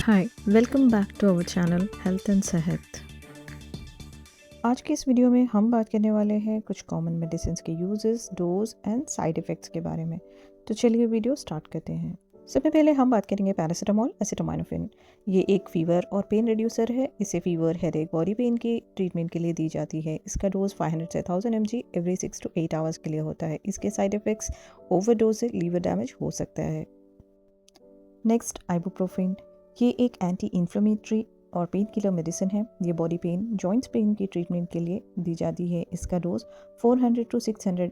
Hi, welcome back to our channel health and Sehat. आज की इस वीडियो में हम बात करने वाले हैं कुछ कॉमन मेडिसिन के uses, dose and side effects के बारे में। तो चलिए वीडियो स्टार्ट करते हैं। सबसे पहले हम बात करेंगे पैरासीटामोल एसिटामिनोफेन। ये एक फीवर और पेन रिड्यूसर है। इसे फीवर, हेडेक, बॉडी पेन की ट्रीटमेंट के लिए दी जाती है। इसका डोज 500 से 1000 mg एवरी 6 to 8 आवर्स के लिए होता है। इसके साइड इफ़ेक्ट्स ओवरडोज से लीवर डैमेज हो सकता है। Next, ibuprofen. ये एक एंटी इन्फ्लेमेटरी और पेन किलर मेडिसिन है। ये बॉडी पेन, जॉइंट्स पेन की ट्रीटमेंट के लिए दी जाती है। इसका dose 400 to 600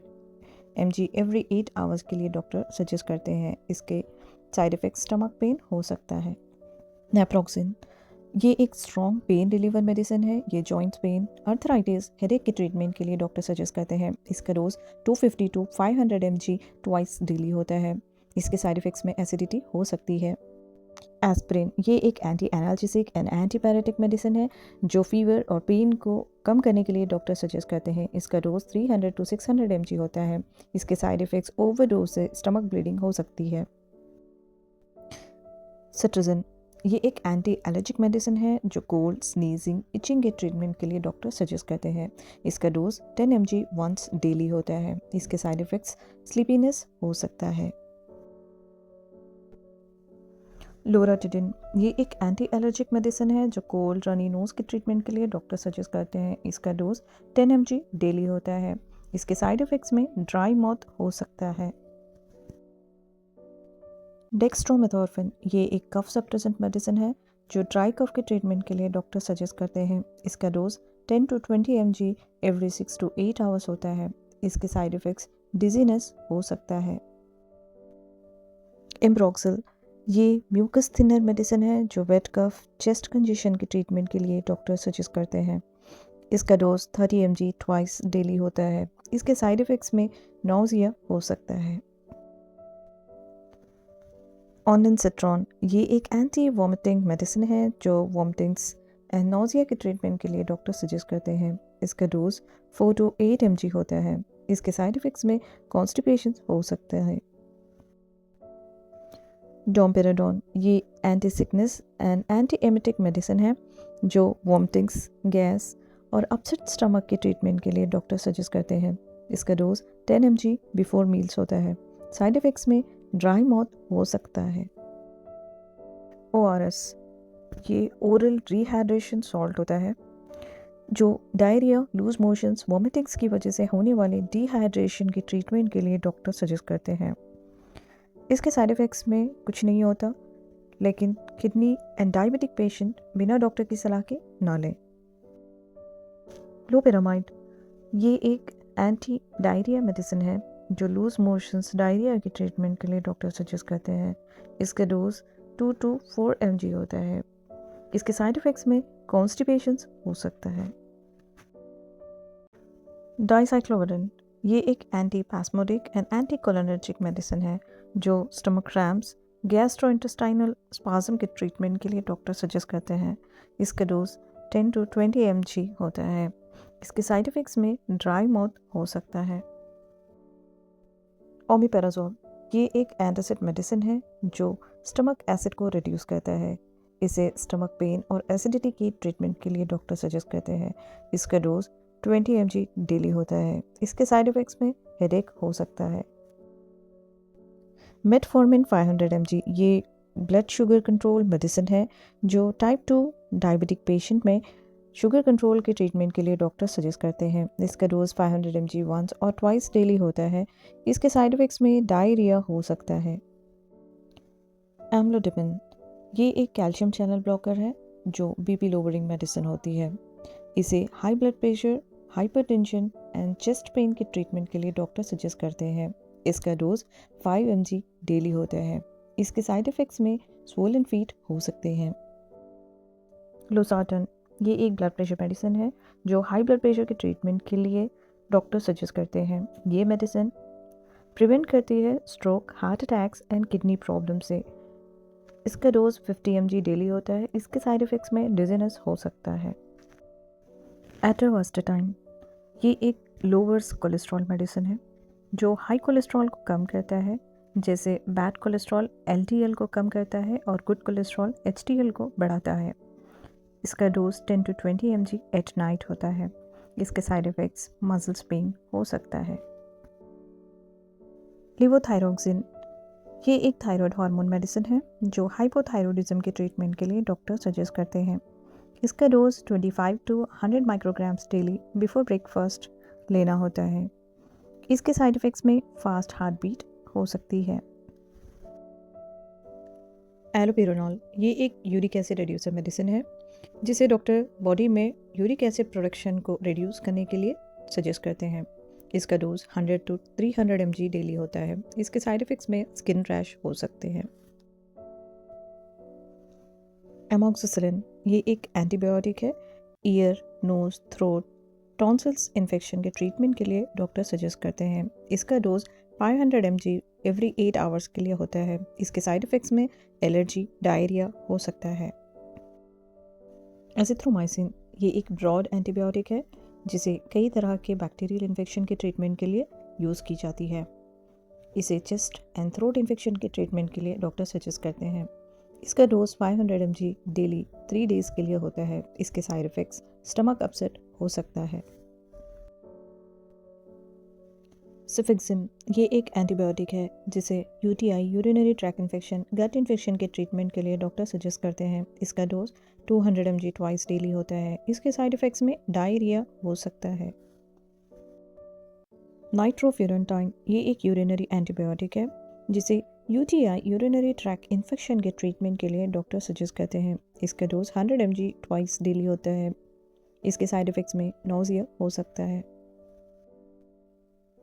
mg every 8 hours के लिए डॉक्टर सजेस्ट करते हैं। इसके साइड इफ़ेक्ट्स स्टमक पेन हो सकता है। नेप्रोक्सिन। ये एक स्ट्रॉन्ग पेन रिलीवर मेडिसिन है। ये जॉइंट्स पेन, अर्थराइटिस, हेडेक की ट्रीटमेंट के लिए डॉक्टर सजेस्ट करते हैं। इसका dose 250 to 500 mg twice daily होता है। इसके साइड इफ़ेक्ट्स में एसिडिटी हो सकती है। एस्पिरिन। ये एक anti analgesic and antipyretic medicine है जो फीवर और पेन को कम करने के लिए डॉक्टर सजेस्ट करते हैं। इसका डोज 300 to 600 mg होता है। इसके साइड इफ़ेक्ट्स ओवरडोज से स्टमक ब्लीडिंग हो सकती है। सिट्राजिन। ये एक एंटी एलर्जिक मेडिसिन है जो कोल्ड, स्नीजिंग, इचिंग के ट्रीटमेंट के लिए डॉक्टर सजेस्ट करते हैं। इसका डोज 10 mg वंस डेली होता है। इसके साइड इफ़ेक्ट्स स्लीपीनेस हो सकता है। लोराटिडिन। ये एक एंटी एलर्जिक मेडिसिन है जो कोल्ड, रनी नोज के ट्रीटमेंट के लिए डॉक्टर सजेस्ट करते हैं। इसका डोज 10 mg डेली होता है। इसके साइड इफ़ेक्ट्स में ड्राई माउथ हो सकता है। डेक्स्ट्रोमेथोर्फिन। ये एक कफ सप्रेसेंट मेडिसिन है जो ड्राई कफ के ट्रीटमेंट के लिए डॉक्टर सजेस्ट करते हैं। इसका dose 10 to 20 mg every 6 to 8 hours होता है। इसके साइड इफ़ेक्ट्स डिजीनेस हो सकता है। एम्ब्रोक्सिल। ये म्यूकस थिनर मेडिसिन है जो वेट कफ, चेस्ट कंजेशन के ट्रीटमेंट के लिए डॉक्टर सजेस्ट करते हैं। इसका डोज 30 mg ट्वाइस डेली होता है। इसके साइड इफ़ेक्ट्स में नौजिया हो सकता है। ऑनडेनसेट्रॉन। ये एक एंटी वॉमिटिंग मेडिसिन है जो वॉमिटिंग्स एंड नौजिया के ट्रीटमेंट के लिए डॉक्टर सजेस्ट करते हैं। इसका डोज 4 to 8 mg होता है। इसके साइड इफ़ेक्ट्स में कॉन्स्टिपेशन हो सकता है। डोम्पेराडोन। ये anti sickness and anti emetic medicine है जो वॉमिटिंग्स, गैस और अपसेट स्टमक के ट्रीटमेंट के लिए डॉक्टर सजेस्ट करते हैं। इसका डोज 10 mg बिफोर मील्स होता है। साइड इफ़ेक्ट्स में ड्राई माउथ हो सकता है। ORS। ये ओरल रिहाइड्रेशन सॉल्ट होता है जो डायरिया, लूज मोशंस, वॉमिटिंग्स की वजह से होने वाले डिहाइड्रेशन के ट्रीटमेंट के लिए डॉक्टर सजेस्ट करते हैं। इसके साइड इफ़ेक्ट्स में कुछ नहीं होता, लेकिन किडनी एंड डायबिटिक पेशेंट बिना डॉक्टर की सलाह के ना लें। लोपेरामाइड। ये एक एंटी डायरिया मेडिसिन है जो लूज मोशंस, डायरिया के ट्रीटमेंट के लिए डॉक्टर सजेस्ट करते हैं। इसका डोज 2 to 4 mg होता है। इसके साइड इफ़ेक्ट्स में कॉन्स्टिपेशन हो सकता है। डाइसाइक्लोविरिन। ये एक anti spasmodic and anti cholinergic medicine है जो स्टमक क्रैम्प्स, गैस्ट्रोइंटेस्टाइनल स्पाज्म के ट्रीटमेंट के लिए डॉक्टर सजेस्ट करते हैं। इसका डोज 10 to 20 mg होता है। इसके साइड इफ़ेक्ट्स में ड्राई माउथ हो सकता है। ओमिपेराजोल। ये एक एंटासिड मेडिसिन है जो स्टमक एसिड को रिड्यूस करता है। इसे स्टमक पेन और एसिडिटी की ट्रीटमेंट के लिए डॉक्टर सजेस्ट करते हैं। इसका डोज 20 mg डेली होता है। इसके साइड इफ़ेक्ट्स में हेडेक हो सकता है। Metformin 500 mg। ये ब्लड शुगर कंट्रोल मेडिसिन है जो टाइप 2 डायबिटिक पेशेंट में शुगर कंट्रोल के ट्रीटमेंट के लिए डॉक्टर सजेस्ट करते हैं। इसका डोज 500 mg वंस और ट्वाइस डेली होता है। इसके साइड इफ़ेक्ट्स में डायरिया हो सकता है। एम्लोडिपिन। ये एक कैल्शियम चैनल ब्लॉकर है जो बीपी लोअरिंग मेडिसिन होती है। इसे high blood pressure, hypertension and chest pain के ट्रीटमेंट के लिए डॉक्टर सजेस्ट करते हैं। इसका डोज 5 mg डेली होता है। इसके साइड इफ़ेक्ट्स में स्वोलन फीट हो सकते हैं। लोसार्टन। ये एक ब्लड प्रेशर मेडिसिन है जो हाई ब्लड प्रेशर के ट्रीटमेंट के लिए डॉक्टर सजेस्ट करते हैं। ये मेडिसिन प्रिवेंट करती है stroke, heart attacks and kidney problem से। इसका डोज 50 mg डेली होता है। इसके साइड इफ़ेक्ट्स में डिजीनेस हो सकता है। एटरवास्टेटाइन। ये एक लोअर्स कोलेस्ट्रॉल मेडिसिन है जो हाई कोलेस्ट्रॉल को कम करता है। जैसे बैड कोलेस्ट्रॉल LDL को कम करता है और गुड कोलेस्ट्रॉल HDL को बढ़ाता है। इसका dose 10 to 20 mg at night होता है। इसके साइड इफ़ेक्ट्स मसल्स पेन हो सकता है। लेवोथायरोक्सिन ये एक थायराइड हार्मोन मेडिसिन है जो हाइपोथायरॉयडिज्म के ट्रीटमेंट के लिए डॉक्टर सजेस्ट करते हैं। इसका dose 25 to 100 micrograms daily before breakfast लेना होता है। इसके साइड इफ़ेक्ट्स में फास्ट हार्ट बीट हो सकती है। एलोपेरानॉल ये एक यूरिक एसिड रिड्यूसर मेडिसिन है जिसे डॉक्टर बॉडी में यूरिक एसिड प्रोडक्शन को रिड्यूस करने के लिए सजेस्ट करते हैं। इसका डोज 100 to 300 mg डेली होता है। इसके साइड इफ़ेक्ट्स में स्किन रैश हो सकते हैं। एमोक्सिसिलिन ये एक एंटीबायोटिक है। Ear, nose, throat, tonsils infection के ट्रीटमेंट के लिए डॉक्टर सजेस्ट करते हैं। इसका डोज 500 mg एवरी 8 आवर्स के लिए होता है। इसके साइड इफ़ेक्ट्स में एलर्जी, डायरिया हो सकता है। एजिथ्रोमाइसिन ये एक ब्रॉड एंटीबायोटिक है जिसे कई तरह के बैक्टीरियल इन्फेक्शन के ट्रीटमेंट के लिए यूज़ की जाती है। इसे चेस्ट एंड थ्रोट इन्फेक्शन के ट्रीटमेंट के लिए डॉक्टर सजेस्ट करते हैं। इसका डोज 500 mg डेली 3 डेज़ के लिए होता है। इसके साइड इफ़ेक्ट्स स्टमक अपसेट हो सकता है। सिफिक्सिन ये एक एंटीबायोटिक है जिसे UTI यूरिनरी ट्रैक इन्फेक्शन, गट इन्फेक्शन के ट्रीटमेंट के लिए डॉक्टर सजेस्ट करते हैं। इसका डोज 200 mg ट्वाइस डेली होता है। इसके साइड इफ़ेक्ट्स में डायरिया हो सकता है। नाइट्रोफ्यूरेंटाइन ये एक यूरिनरी एंटीबायोटिक है जिसे UTI यूरिनरी ट्रैक इन्फेक्शन के ट्रीटमेंट के लिए डॉक्टर सजेस्ट करते हैं। इसका डोज 100 mg ट्वाइस डेली होता है। इसके साइड इफ़ेक्ट्स में नोज़िया हो सकता है।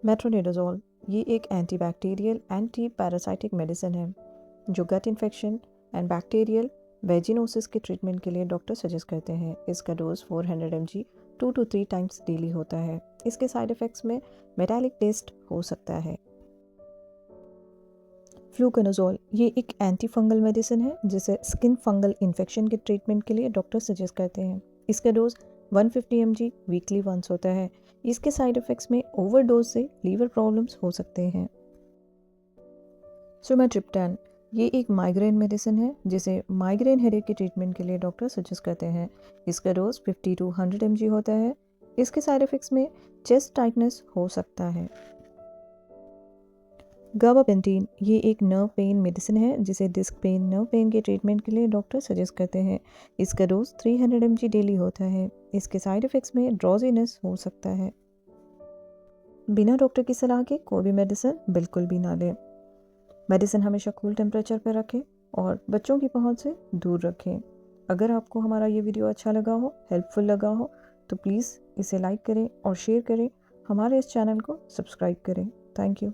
मेट्रोनिडाज़ोल ये एक एंटीबैक्टीरियल एंटी पैरासाइटिक मेडिसिन है जो गट इन्फेक्शन एंड बैक्टीरियल वेजिनोसिस के ट्रीटमेंट के लिए डॉक्टर सजेस्ट करते हैं। इसका dose 400 mg 2 to 3 times daily होता है। इसके साइड इफ़ेक्ट्स में मेटालिक टेस्ट हो सकता है। फ्लूकोनाज़ोल ये एक एंटी फंगल मेडिसिन है जिसे स्किन फंगल इन्फेक्शन के ट्रीटमेंट के लिए डॉक्टर सजेस्ट करते हैं। इसका डोज 150 mg वीकली वंस होता है। इसके साइड इफ़ेक्ट्स में ओवरडोज से लीवर प्रॉब्लम्स हो सकते हैं। सुमेट्रिप्टन ये एक माइग्रेन मेडिसिन है जिसे माइग्रेन हेडेक के ट्रीटमेंट के लिए डॉक्टर सजेस्ट करते हैं। इसका डोज 50 to 100 mg होता है। इसके साइड इफ़ेक्ट्स में चेस्ट टाइटनेस हो सकता है। गाबापेंटीन ये एक नर्व पेन मेडिसिन है जिसे डिस्क पेन, नर्व पेन के ट्रीटमेंट के लिए डॉक्टर सजेस्ट करते हैं। इसका डोज 300 mg डेली होता है। इसके साइड इफ़ेक्ट्स में ड्रॉजीनेस हो सकता है। बिना डॉक्टर की सलाह के कोई भी मेडिसिन बिल्कुल भी ना लें। मेडिसिन हमेशा कूल टेम्परेचर पर रखें और बच्चों की पहुंच से दूर रखें। अगर आपको हमारा ये वीडियो अच्छा लगा हो, हेल्पफुल लगा हो, तो प्लीज़ इसे लाइक करें और शेयर करें। हमारे इस चैनल को सब्सक्राइब करें। Thank you.